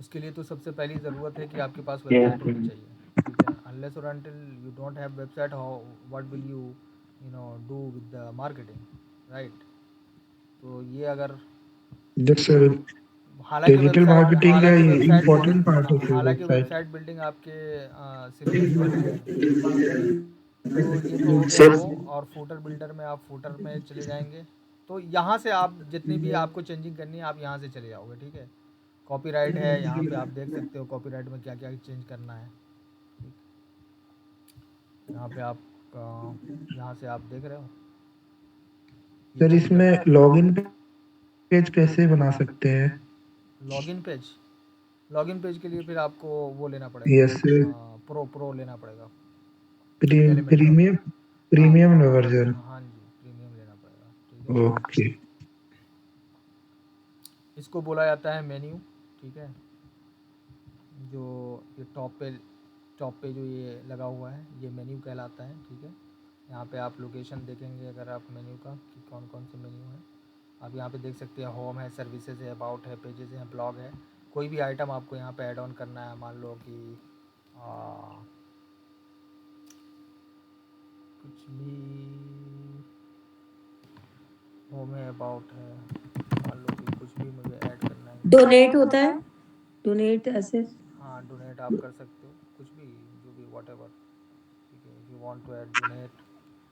उसके लिए तो सबसे पहली ज़रूरत है कि आपके पास वेबसाइट होनी चाहिए, ठीक है। अनलेस और until you don't have website, how what will you do with the marketing, right. तो ये अगर जैसे हालांकि डिजिटल वेबसाइट मार्केटिंग का हालांकि वेबसाइट इम्पोर्टेंट बिल्डिंग पार्ट होती है हालांकि वेबसाइट। वेबसाइट बिल्डिंग आपके सिलेबस में नहीं है, ठीक है। तो ये तो हो गया सर वो। और फूटर बिल्डर में आप फूटर में चले जाएंगे, तो यहाँ से आप जितनी भी आपको चेंजिंग करनी है आप यहाँ से चले जाओगे, ठीक है। कॉपीराइट है, यहाँ पे आप देख सकते हो कॉपीराइट में क्या क्या चेंज करना है, ठीक। यहाँ पे आप यहाँ से आप देख रहे हो ये सर चेंज इसमें करना है। लॉगिन पेज कैसे बना सकते हैं? लॉगिन पेज के लिए फिर आपको वो लेना पड़ेगा, यस सर, प्रो लेना पड़ेगा, एलिमेंटर। प्रीमियम हाँ प्रीमियम वर्जन। हाँ जी, प्रीमियम लेना पड़ेगा, ठीक है। ओके इसको बोला जाता है मेन्यू, ठीक है। जो ये टॉप पे जो ये लगा हुआ है ये मेन्यू कहलाता है, ठीक है। यहाँ पे आप लोकेशन देखेंगे अगर आप मेन्यू का कि कौन कौन से मेन्यू है। आप यहाँ पे देख सकते हैं होम है, सर्विसेज है, अबाउट है, पेजेस हैं, ब्लॉग है। कोई भी आइटम आपको यहाँ पे ऐड ऑन करना है, मान लो कि कुछ भी होम है, अबाउट है, मान लो कि कुछ भी मुझे ऐड करना है। डोनेट होता है, डोनेट ऐसे। हाँ, डोनेट आप कर सकते हो, कुछ भी जो भी वॉट एवर, ठीक है। If you want to add donate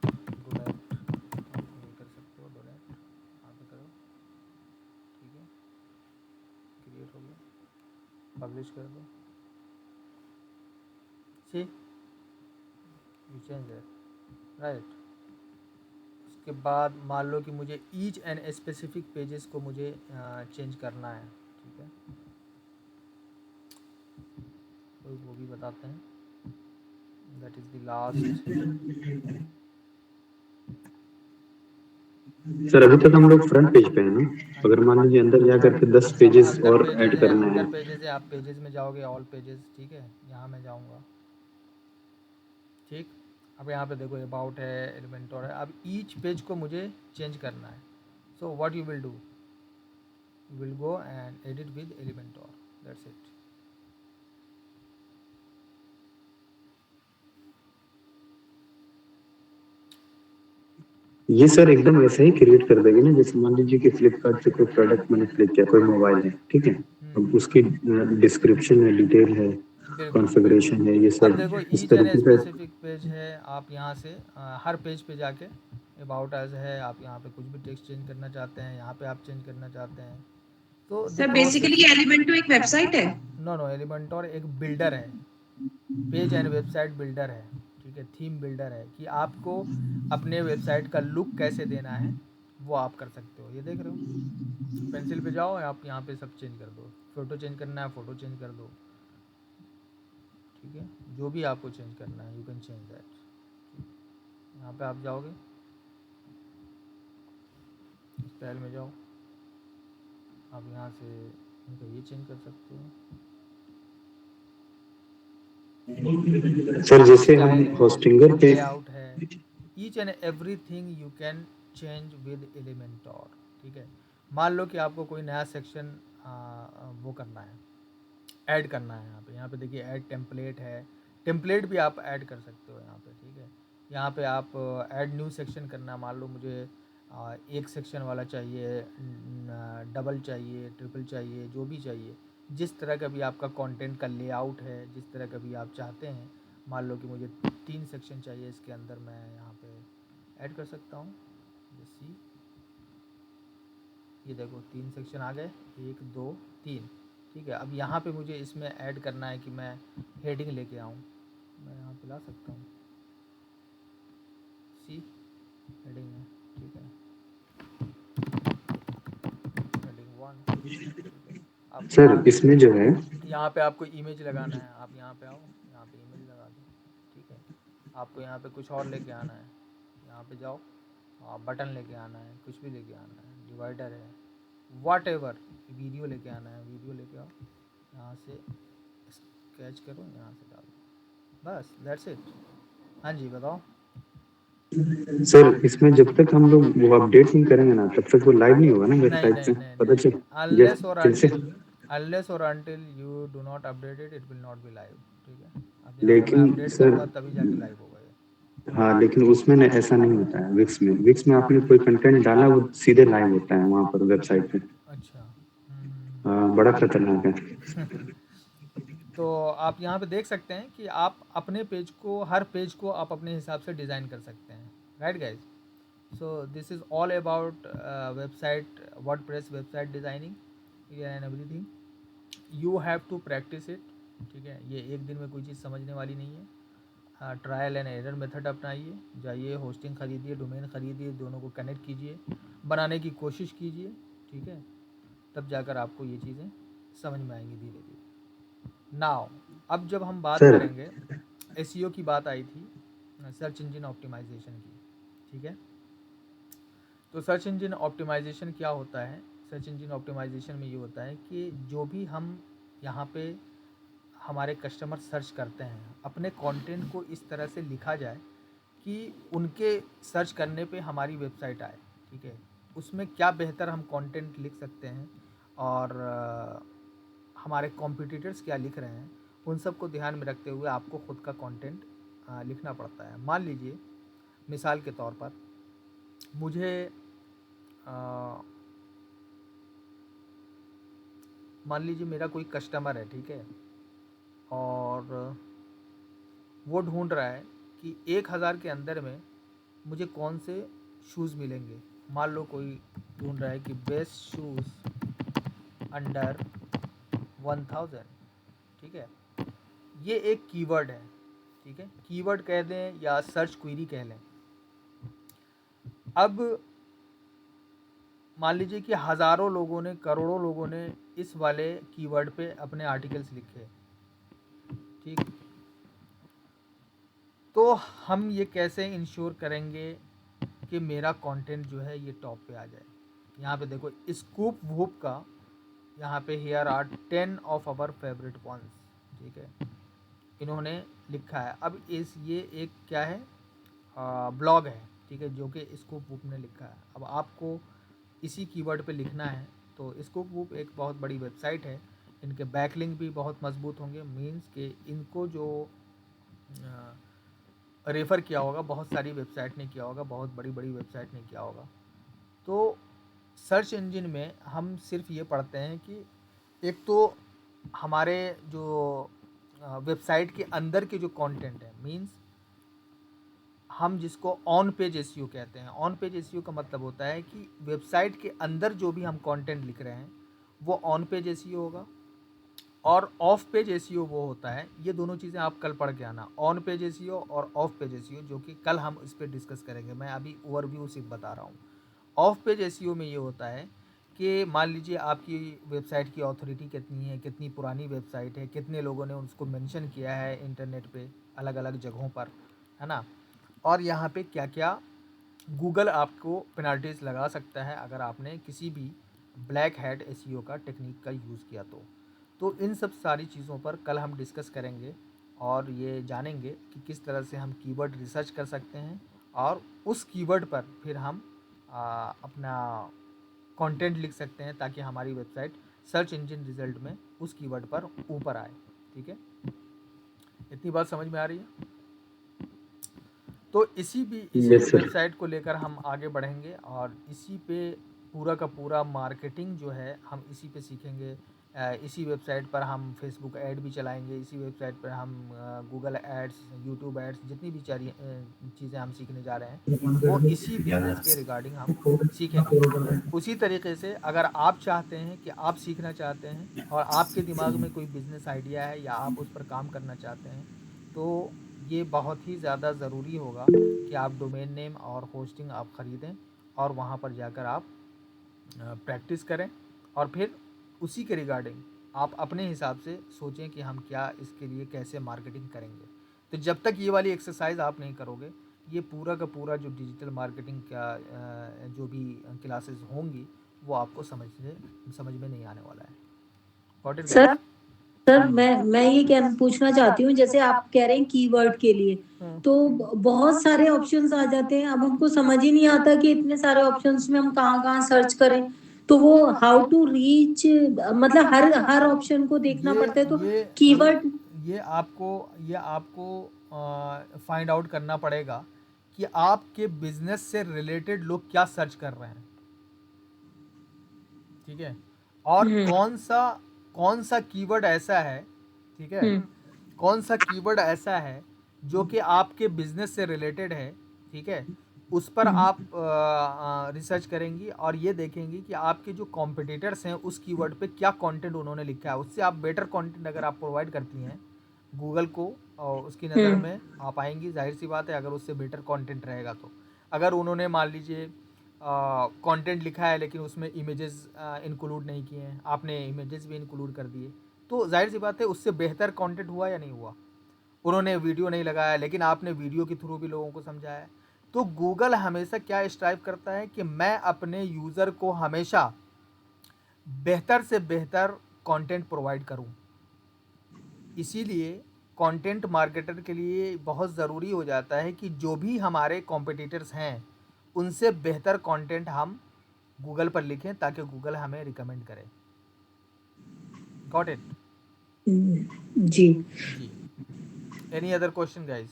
आप ये कर सकते हो, डोनेट यहाँ पे करो, ठीक है। क्रिएट हो गया, पब्लिश कर दो, सी यू चेंज दैट, राइट। उसके बाद मान लो कि मुझे ईच एंड स्पेसिफिक पेजेस को मुझे चेंज करना है, ठीक है। तो वो भी बताते हैं, that is the last. Sir अभी तक हम लोग फ्रंट पेज पे हैं ना, अगर मान लीजिए अंदर जा करके 10 पेजेस अंदर और पेजेस ऐड है, करना अंदर है। पेजेस है, आप पेजेस में जाओगे, ऑल पेजेस, ठीक है। यहाँ मैं जाऊँगा, ठीक। अब यहाँ पे देखो अबाउट है, एलिमेंटर है। अब ईच पेज को मुझे चेंज करना है, so what you will do, you will go and edit with Elementor, that's it। ये सर एकदम ऐसा ही क्रिएट कर देंगे ना, जैसे मान लीजिए कि फ्लिपकार्ट से कोई प्रोडक्ट मैंने क्लिक किया, कोई मोबाइल है, ठीक है। अब उसकी डिस्क्रिप्शन है, डिटेल है, बिल्कुल कॉन्फ़िगरेशन है, ये अब सब देखो इस ईच एंड तरीके से। स्पेसिफिक पेज है। आप यहाँ से हर पेज पे जाके अबाउट अस है, आप यहाँ पे कुछ भी टेक्स्ट चेंज करना चाहते हैं, यहाँ पे आप चेंज करना चाहते हैं, तो सर बेसिकली एलिमेंटो एक वेबसाइट है। नो एलिमेंटर एक बिल्डर है, पेज एंड वेबसाइट बिल्डर है, ठीक है। थीम बिल्डर है कि आपको अपने वेबसाइट का लुक कैसे देना है वो आप कर सकते हो। ये देख रहे हो, पेंसिल पे जाओ, आप यहाँ पे सब चेंज कर दो। फ़ोटो चेंज करना है, फ़ोटो चेंज कर दो, ठीक है। जो भी आपको चेंज करना है यू कैन चेंज दैट। यहाँ पे आप जाओगे, स्टाइल में जाओ, आप यहाँ से इनका ये चेंज कर सकते हो। सर जैसे हम होस्टिंगर पे लेआउट है, each and everything you can change with Elementor, ठीक है। मान लो कि आपको कोई नया सेक्शन वो करना है, ऐड करना है। यहाँ पे देखिए ऐड टेम्पलेट है, टेम्पलेट भी आप ऐड कर सकते हो यहाँ पे, ठीक है। यहाँ पे आप ऐड न्यू सेक्शन करना है, मान लो मुझे एक सेक्शन वाला चाहिए, डबल चाहिए, ट्रिपल चाहिए, जो भी चाहिए, जिस तरह का भी आपका कंटेंट का लेआउट है, जिस तरह का भी आप चाहते हैं। मान लो कि मुझे 3 सेक्शन चाहिए, इसके अंदर मैं यहाँ पे ऐड कर सकता हूँ। जैसे ये देखो 3 सेक्शन आ गए, 1 2 3, ठीक है। अब यहाँ पे मुझे इसमें ऐड करना है कि मैं हेडिंग लेके आऊँ, मैं यहाँ पे ला सकता हूँ, सी हेडिंग है, ठीक है। हेडिंग 1। अब सर इसमें जो है यहाँ पे आपको इमेज लगाना है, आप यहाँ पे आओ, यहाँ पे इमेज लगा दो, ठीक है। आपको यहाँ पे कुछ और लेके आना है, यहाँ पे जाओ, बटन लेके आना है, कुछ भी लेके आना है, डिवाइडर है, वॉट एवर, वीडियो लेके आना है, वीडियो लेके आओ, यहाँ से स्केच करो, यहाँ से डालो, बस दैट्स इट। हाँ जी बताओ। सर इसमें जब तक हम लोग वो अपडेट नहीं करेंगे ना तब तक वो लाइव नहीं होगा ना नहीं वेबसाइट नहीं पे, नहीं पता नहीं चल नहीं, जैसे unless or until you do not update it, it will not be live। ठीक है, अब यहाँ पे मैं लेकिन अपडेट सर करूँगा तभी जाके लाइव होगा ये। हाँ लेकिन उसमें ना ऐसा नहीं होता है। विक्स में आपने कोई कंटेंट डाला वो सीधे लाइव होता है वहाँ पर वेबसाइट पे। अच्छा बड़ा खतरनाक है। तो आप यहाँ पे देख सकते हैं कि आप अपने पेज को, हर पेज को आप अपने हिसाब से डिज़ाइन कर सकते हैं, right guys. So this is all about website, WordPress website designing and everything. You have to practice it. ठीक है, ये एक दिन में कोई चीज़ समझने वाली नहीं है। ट्रायल एंड एरर मेथड अपनाइए, जाइए होस्टिंग खरीदिए, डोमेन खरीदिए, दोनों को कनेक्ट कीजिए, बनाने की कोशिश कीजिए। ठीक है, तब जाकर आपको ये चीज़ें समझ में आएंगी धीरे धीरे। नाउ अब जब हम बात सर करेंगे, एसईओ की बात आई थी, सर्च इंजन ऑप्टिमाइजेशन की। ठीक है, तो सर्च इंजन ऑप्टिमाइजेशन क्या होता है? सर्च इंजन ऑप्टिमाइजेशन में ये होता है कि जो भी हम यहाँ पे हमारे कस्टमर सर्च करते हैं, अपने कंटेंट को इस तरह से लिखा जाए कि उनके सर्च करने पे हमारी वेबसाइट आए। ठीक है, उसमें क्या बेहतर हम कंटेंट लिख सकते हैं और हमारे कॉम्पिटिटर्स क्या लिख रहे हैं, उन सब को ध्यान में रखते हुए आपको ख़ुद का कंटेंट लिखना पड़ता है। मान लीजिए मिसाल के तौर पर मुझे मान लीजिए मेरा कोई कस्टमर है, ठीक है, और वो ढूंढ रहा है कि 1000 के अंदर में मुझे कौन से शूज़ मिलेंगे। मान लो कोई ढूंढ रहा है कि बेस्ट शूज़ अंडर 1000। ठीक है, ये एक कीवर्ड है। ठीक है, कीवर्ड कह दें या सर्च क्वेरी कह लें। अब मान लीजिए कि हज़ारों लोगों ने, करोड़ों लोगों ने इस वाले कीवर्ड पे अपने आर्टिकल्स लिखे। ठीक, तो हम ये कैसे इंश्योर करेंगे कि मेरा कंटेंट जो है ये टॉप पे आ जाए? यहाँ पे देखो स्कूप वूप का, यहाँ पे here are 10 of our favourite ones. ठीक है, इन्होंने लिखा है। अब ये एक क्या है, ब्लॉग है। ठीक है, जो कि स्कूप वूप ने लिखा है। अब आपको इसी कीवर्ड पे लिखना है, तो स्कूप वूप एक बहुत बड़ी वेबसाइट है, इनके बैकलिंक भी बहुत मजबूत होंगे। मींस कि इनको जो रेफ़र किया होगा बहुत सारी वेबसाइट ने किया होगा, बहुत बड़ी बड़ी वेबसाइट ने किया होगा। तो सर्च इंजन में हम सिर्फ ये पढ़ते हैं कि एक तो हमारे जो वेबसाइट के अंदर के जो कंटेंट है, मींस हम जिसको ऑन पेज एसईओ कहते हैं। ऑन पेज एसईओ का मतलब होता है कि वेबसाइट के अंदर जो भी हम कंटेंट लिख रहे हैं वो ऑन पेज एसईओ होगा, और ऑफ पेज एसईओ वो होता है, ये दोनों चीज़ें आप कल पढ़ के आना, ऑन पेज एसईओ और ऑफ पेज एसईओ, जो कि कल हम इस पर डिस्कस करेंगे। मैं अभी ओवरव्यू सिर्फ बता रहा हूँ। ऑफ पेज एसईओ में ये होता है कि मान लीजिए आपकी वेबसाइट की ऑथोरिटी कितनी है, कितनी पुरानी वेबसाइट है, कितने लोगों ने उसको मेंशन किया है इंटरनेट पे अलग अलग जगहों पर, है ना, और यहाँ पे क्या क्या गूगल आपको पेनल्टीज़ लगा सकता है अगर आपने किसी भी ब्लैक हैट एसईओ का टेक्निक का यूज़ किया तो इन सब सारी चीज़ों पर कल हम डिस्कस करेंगे और ये जानेंगे कि किस तरह से हम कीवर्ड रिसर्च कर सकते हैं और उस कीवर्ड पर फिर हम अपना कंटेंट लिख सकते हैं ताकि हमारी वेबसाइट सर्च इंजन रिजल्ट में उस कीवर्ड पर ऊपर आए। ठीक है, इतनी बात समझ में आ रही है? तो इसी वेबसाइट को लेकर हम आगे बढ़ेंगे और इसी पे पूरा का पूरा मार्केटिंग जो है हम इसी पे सीखेंगे। इसी वेबसाइट पर हम फेसबुक ऐड भी चलाएंगे, इसी वेबसाइट पर हम गूगल एड्स, यूट्यूब एड्स, जितनी भी चीज़ें हम सीखने जा रहे हैं वो इसी बिजनेस के रिगार्डिंग हम सीखेंगे। उसी तरीके से अगर आप चाहते हैं कि आप सीखना चाहते हैं और आपके दिमाग में कोई बिज़नेस आइडिया है या आप उस पर काम करना चाहते हैं, तो ये बहुत ही ज़्यादा ज़रूरी होगा कि आप डोमेन नेम और होस्टिंग आप ख़रीदें और वहाँ पर जाकर आप प्रैक्टिस करें और फिर उसी के रिगार्डिंग आप अपने हिसाब से सोचें कि हम क्या इसके लिए कैसे मार्केटिंग करेंगे। तो जब तक ये वाली एक्सरसाइज आप नहीं करोगे, ये पूरा का पूरा जो डिजिटल मार्केटिंग का जो भी क्लासेस होंगी वो आपको समझ में नहीं आने वाला है। Got it sir? सर मैं ये पूछना चाहती हूँ, जैसे आप कह रहे हैं कीवर्ड के लिए, तो बहुत सारे ऑप्शंस आ जाते हैं, अब हमको समझ ही नहीं आता कि इतने सारे ऑप्शंस में हम कहाँ सर्च करें, तो वो हाउ टू रीच, मतलब हर ऑप्शन को देखना पड़ता है, तो कीवर्ड ये आपको फाइंड आउट करना पड़ेगा कि आपके बिजनेस से रिलेटेड लोग क्या सर्च कर रहे हैं, ठीक है, और कौन सा कीवर्ड ऐसा है, ठीक है, कौन सा कीवर्ड ऐसा है जो कि आपके बिजनेस से रिलेटेड है, ठीक है, उस पर आप रिसर्च करेंगी और ये देखेंगी कि आपके जो कॉम्पिटिटर्स हैं उस कीवर्ड पे क्या कंटेंट उन्होंने लिखा है, उससे आप बेटर कंटेंट अगर आप प्रोवाइड करती हैं गूगल को और उसकी नज़र में आप आएंगी, जाहिर सी बात है अगर उससे बेटर कंटेंट रहेगा तो। अगर उन्होंने मान लीजिए कंटेंट लिखा है लेकिन उसमें इमेजेस इंक्लूड नहीं किए हैं, आपने इमेजेस भी इंक्लूड कर दिए, तो जाहिर सी बात है उससे बेहतर कंटेंट हुआ या नहीं हुआ। उन्होंने वीडियो नहीं लगाया लेकिन आपने वीडियो के थ्रू भी लोगों को समझाया। तो गूगल हमेशा क्या स्ट्राइव करता है कि मैं अपने यूज़र को हमेशा बेहतर से बेहतर कंटेंट प्रोवाइड करूं। इसीलिए कंटेंट मार्केटर के लिए बहुत ज़रूरी हो जाता है कि जो भी हमारे कॉम्पिटिटर्स हैं उनसे बेहतर कंटेंट हम गूगल पर लिखें ताकि गूगल हमें रिकमेंड करे। Got it? जी। Any other question guys?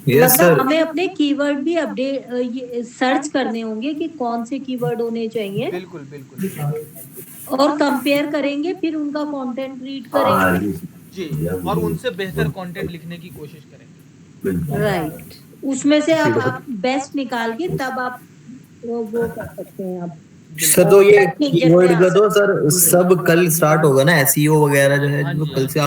Yes sir. हमें अपने कीवर्ड भी अपडेट सर्च करने होंगे कि कौन से कीवर्ड होने चाहिए। बिल्कुल बिल्कुल। और कंपेयर करेंगे, फिर उनका कंटेंट रीड करेंगे जी, और उनसे बेहतर कंटेंट लिखने की कोशिश करेंगे। राइट, उसमें से आप बेस्ट निकाल के तब आप वो कर सकते हैं आप। सर तो ये कीवर्ड का तो सर सब कल स्टार्ट होगा ना, एसईओ वगैरह जो है, जो कल से